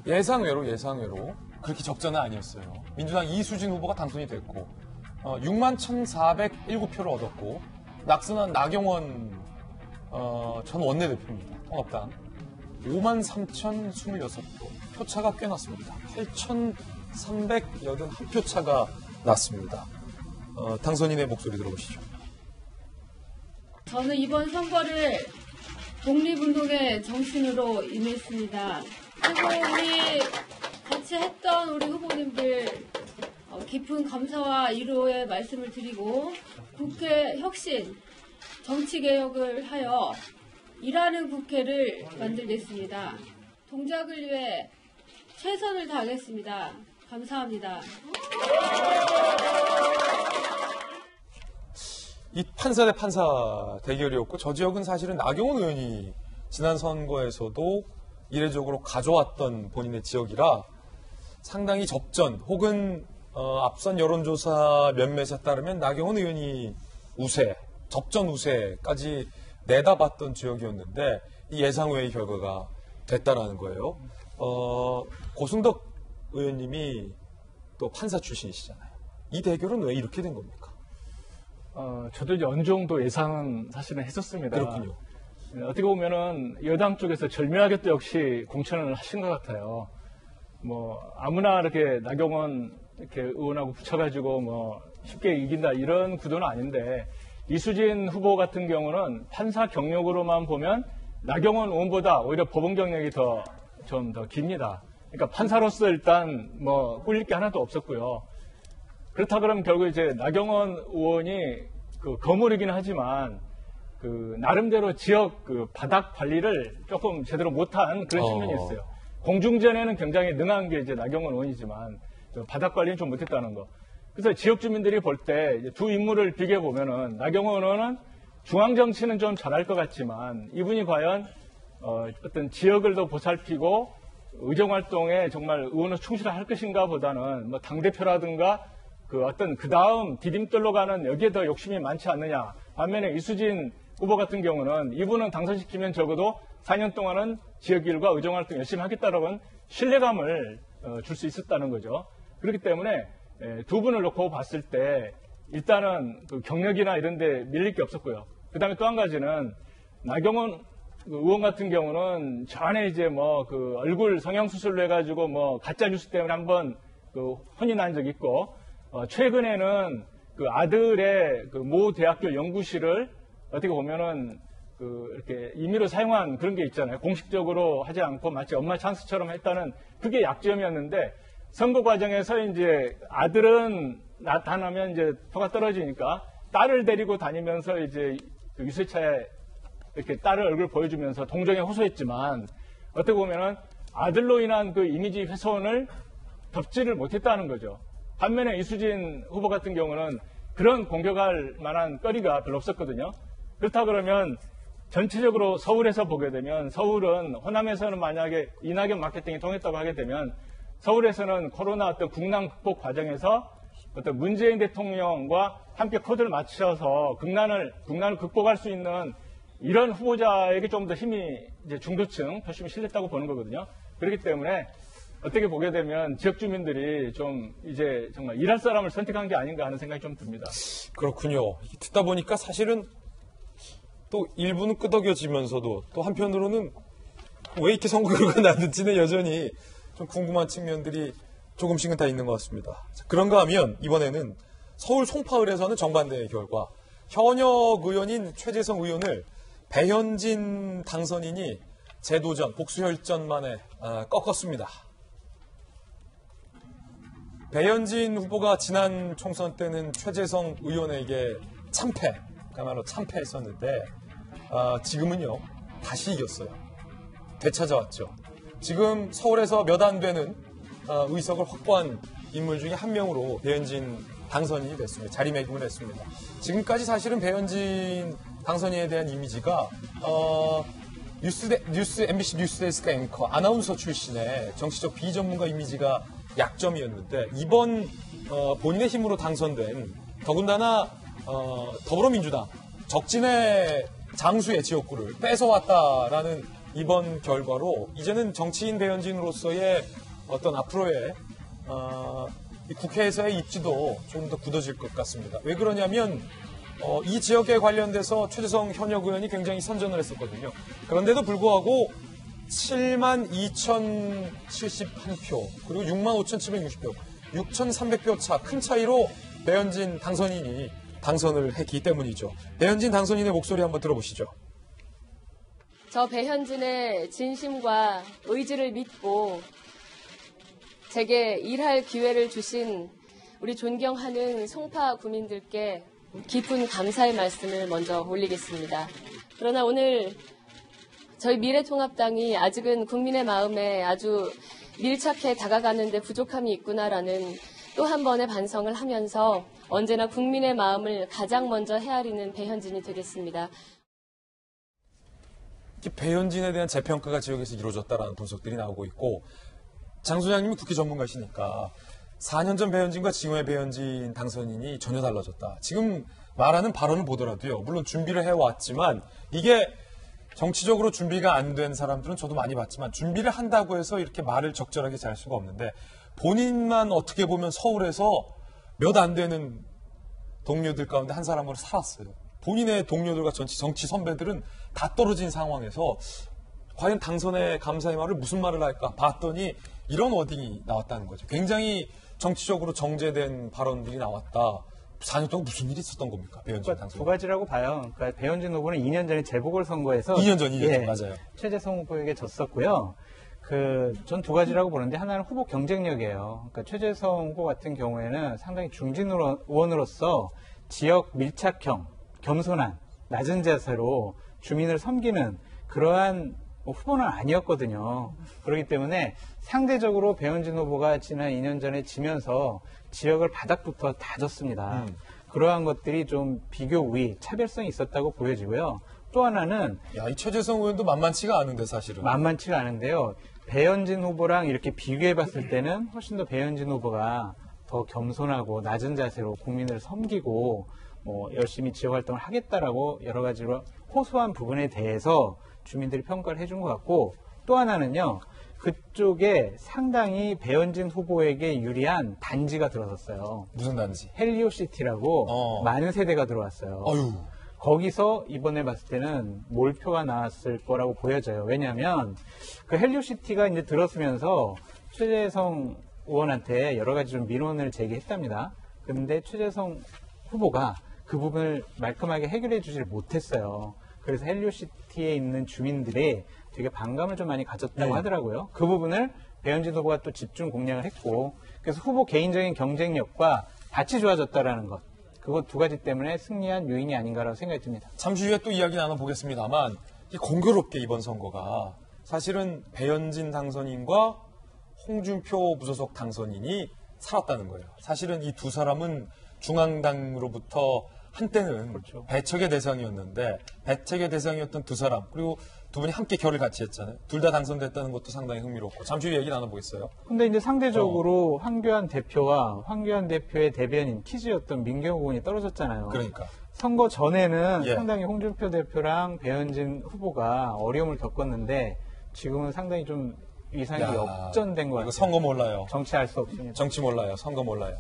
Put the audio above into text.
예상외로 그렇게 적자는 아니었어요. 민주당 이수진 후보가 당선이 됐고 6만 1,407표를 얻었고 낙선한 나경원 전 원내대표입니다. 통합당 5만 3,026표. 표차가 꽤 났습니다. 8,381표 차가 났습니다. 당선인의 목소리 들어보시죠. 저는 이번 선거를 독립운동의 정신으로 임했습니다. 그리고 우리 같이 했던 우리 후보님들 깊은 감사와 위로의 말씀을 드리고 국회 혁신, 정치개혁을 하여 일하는 국회를 만들겠습니다. 동작을 위해 최선을 다하겠습니다. 감사합니다. 이 판사 대 판사 대결이었고 저 지역은 사실은 나경원 의원이 지난 선거에서도 이례적으로 가져왔던 본인의 지역이라 상당히 접전 혹은 앞선 여론조사 몇몇에 따르면 나경원 의원이 접전 우세까지 내다봤던 지역이었는데 이 예상 외의 결과가 됐다라는 거예요. 고승덕 의원님이 또 판사 출신이시잖아요. 이 대결은 왜 이렇게 된 겁니까? 저도 이제 어느 정도 예상은 사실은 했었습니다. 그렇군요. 어떻게 보면은 여당 쪽에서 절묘하게 또 역시 공천을 하신 것 같아요. 뭐 아무나 이렇게 나경원 이렇게 의원하고 붙여가지고 뭐 쉽게 이긴다 이런 구도는 아닌데 이수진 후보 같은 경우는 판사 경력으로만 보면 나경원 의원보다 오히려 법원 경력이 좀 더 깁니다. 그러니까 판사로서 일단 뭐 꿀릴 게 하나도 없었고요. 그렇다 그러면 결국 이제 나경원 의원이 거물이긴 하지만 나름대로 지역 바닥 관리를 조금 제대로 못한 그런 측면이 있어요. 공중전에는 굉장히 능한 게 이제 나경원 의원이지만 바닥 관리는 좀 못했다는 거. 그래서 지역 주민들이 볼 때 두 인물을 비교해 보면은 나경원 의원은 중앙 정치는 좀 잘할 것 같지만 이분이 과연 어떤 지역을 더 보살피고 의정 활동에 정말 의원으로 충실할 것인가 보다는 뭐 당대표라든가 어떤 그 다음 디딤돌로 가는 여기에 더 욕심이 많지 않느냐. 반면에 이수진 후보 같은 경우는 이분은 당선시키면 적어도 4년 동안은 지역 일과 의정 활동 열심히 하겠다라는 신뢰감을 줄 수 있었다는 거죠. 그렇기 때문에 두 분을 놓고 봤을 때 일단은 경력이나 이런 데 밀릴 게 없었고요. 그 다음에 또 한 가지는 나경원 의원 같은 경우는 전에 이제 얼굴 성형수술로 해가지고 가짜 뉴스 때문에 한번 혼이 난 적이 있고 최근에는 아들의 모 대학교 연구실을 어떻게 보면은 이렇게 임의로 사용한 그런 게 있잖아요. 공식적으로 하지 않고 마치 엄마 찬스처럼 했다는 그게 약점이었는데 선거 과정에서 이제 아들은 나타나면 이제 표가 떨어지니까 딸을 데리고 다니면서 이제 유세차에 이렇게 딸의 얼굴 보여주면서 동정에 호소했지만 어떻게 보면은 아들로 인한 이미지 훼손을 덮지를 못했다는 거죠. 반면에 이수진 후보 같은 경우는 그런 공격할 만한 거리가 별로 없었거든요. 그렇다 그러면 전체적으로 서울에서 보게 되면 서울은 호남에서는 만약에 이낙연 마케팅이 통했다고 하게 되면 서울에서는 코로나 어떤 국난 극복 과정에서 어떤 문재인 대통령과 함께 코드를 맞춰서 국난을 극복할 수 있는 이런 후보자에게 좀 더 힘이 이제 중도층 표심이 실렸다고 보는 거거든요. 그렇기 때문에 어떻게 보게 되면 지역 주민들이 좀 이제 정말 일할 사람을 선택한 게 아닌가 하는 생각이 좀 듭니다. 그렇군요. 듣다 보니까 사실은 또 일부는 끄덕여지면서도 또 한편으로는 왜 이렇게 선거 결과가 났는지는 여전히 좀 궁금한 측면들이 조금씩은 다 있는 것 같습니다. 그런가 하면 이번에는 서울 송파을에서는 정반대의 결과 현역 의원인 최재성 의원을 배현진 당선인이 재도전, 복수혈전 만에 꺾었습니다. 배현진 후보가 지난 총선 때는 최재성 의원에게 그야말로 참패했었는데 지금은요 다시 이겼어요. 되찾아왔죠. 지금 서울에서 몇 안 되는 의석을 확보한 인물 중에 한 명으로 배현진 당선인이 됐습니다. 자리매김을 했습니다. 지금까지 사실은 배현진 당선인에 대한 이미지가 MBC 뉴스데스크 앵커, 아나운서 출신의 정치적 비전문가 이미지가 약점이었는데 이번 본인의 힘으로 당선된 더군다나 더불어민주당 적진의 장수의 지역구를 뺏어왔다라는 이번 결과로 이제는 정치인 배현진으로서의 어떤 앞으로의 이 국회에서의 입지도 조금 더 굳어질 것 같습니다. 왜 그러냐면 이 지역에 관련돼서 최재성 현역 의원이 굉장히 선전을 했었거든요. 그런데도 불구하고 72,071표 그리고 65,760표 6,300표 차 큰 차이로 배현진 당선인이 당선을 했기 때문이죠. 배현진 당선인의 목소리 한번 들어보시죠. 저 배현진의 진심과 의지를 믿고 제게 일할 기회를 주신 우리 존경하는 송파 구민들께 깊은 감사의 말씀을 먼저 올리겠습니다. 그러나 오늘 저희 미래통합당이 아직은 국민의 마음에 아주 밀착해 다가가는 데 부족함이 있구나라는 또 한 번의 반성을 하면서 언제나 국민의 마음을 가장 먼저 헤아리는 배현진이 되겠습니다. 배현진에 대한 재평가가 지역에서 이루어졌다라는 분석들이 나오고 있고 장 소장님이 국회 전문가시니까 4년 전 배현진과 지금의 배현진 당선인이 전혀 달라졌다. 지금 말하는 발언을 보더라도요. 물론 준비를 해왔지만 이게 정치적으로 준비가 안 된 사람들은 저도 많이 봤지만 준비를 한다고 해서 이렇게 말을 적절하게 잘 수가 없는데 본인만 어떻게 보면 서울에서 몇 안 되는 동료들 가운데 한 사람으로 살았어요. 본인의 동료들과 정치 선배들은 다 떨어진 상황에서 과연 당선의 감사의 말을 무슨 말을 할까 봤더니 이런 워딩이 나왔다는 거죠. 굉장히 정치적으로 정제된 발언들이 나왔다. 4년 동안 무슨 일이 있었던 겁니까? 배현진 당선인. 두 가지라고 봐요. 그러니까 배현진 후보는 2년 전에 재보궐선거에서 2년 전 맞아요. 최재성 후보에게 졌었고요. 전 두 가지라고 보는데 하나는 후보 경쟁력이에요. 그러니까 최재성 후보 같은 경우에는 상당히 중진 의원으로서 지역 밀착형, 겸손한, 낮은 자세로 주민을 섬기는 그러한 후보는 아니었거든요. 그렇기 때문에 상대적으로 배현진 후보가 지난 2년 전에 지면서 지역을 바닥부터 다졌습니다. 그러한 것들이 좀 비교 우위, 차별성이 있었다고 보여지고요. 또 하나는 이 최재성 의원도 만만치가 않은데 사실은. 만만치가 않은데요. 배현진 후보랑 이렇게 비교해 봤을 때는 훨씬 더 배현진 후보가 더 겸손하고 낮은 자세로 국민을 섬기고 열심히 지역 활동을 하겠다라고 여러 가지로 호소한 부분에 대해서 주민들이 평가를 해준 것 같고 또 하나는요. 그쪽에 상당히 배현진 후보에게 유리한 단지가 들어섰어요. 무슨 단지? 헬리오시티라고 많은 세대가 들어왔어요. 어휴. 거기서 이번에 봤을 때는 몰표가 나왔을 거라고 보여져요. 왜냐하면 그 헬리오시티가 이제 들어서면서 최재성 의원한테 여러 가지 좀 민원을 제기했답니다. 그런데 최재성 후보가 그 부분을 말끔하게 해결해 주질 못했어요. 그래서 헬리오시티에 있는 주민들이 되게 반감을 좀 많이 가졌다고 하더라고요. 그 부분을 배현진 후보가 또 집중 공략을 했고 그래서 후보 개인적인 경쟁력과 같이 좋아졌다라는 것. 그거 두 가지 때문에 승리한 요인이 아닌가라고 생각이 듭니다. 잠시 후에 또 이야기 나눠보겠습니다만 공교롭게 이번 선거가 사실은 배현진 당선인과 홍준표 무소속 당선인이 살았다는 거예요. 사실은 이 두 사람은 중앙당으로부터 한때는 그렇죠. 배척의 대상이었는데 배척의 대상이었던 두 사람 그리고 두 분이 함께 결을 같이 했잖아요. 둘 다 당선됐다는 것도 상당히 흥미롭고 잠시 후에 얘기 나눠보겠어요. 근데 이제 상대적으로 황교안 대표와 황교안 대표의 대변인 키즈였던 민경호 의원이 떨어졌잖아요. 그러니까. 선거 전에는 예. 상당히 홍준표 대표랑 배현진 후보가 어려움을 겪었는데 지금은 상당히 좀 위상이 역전된 것 같아요. 선거 몰라요. 정치할 수 없습니다. 정치 몰라요. 선거 몰라요.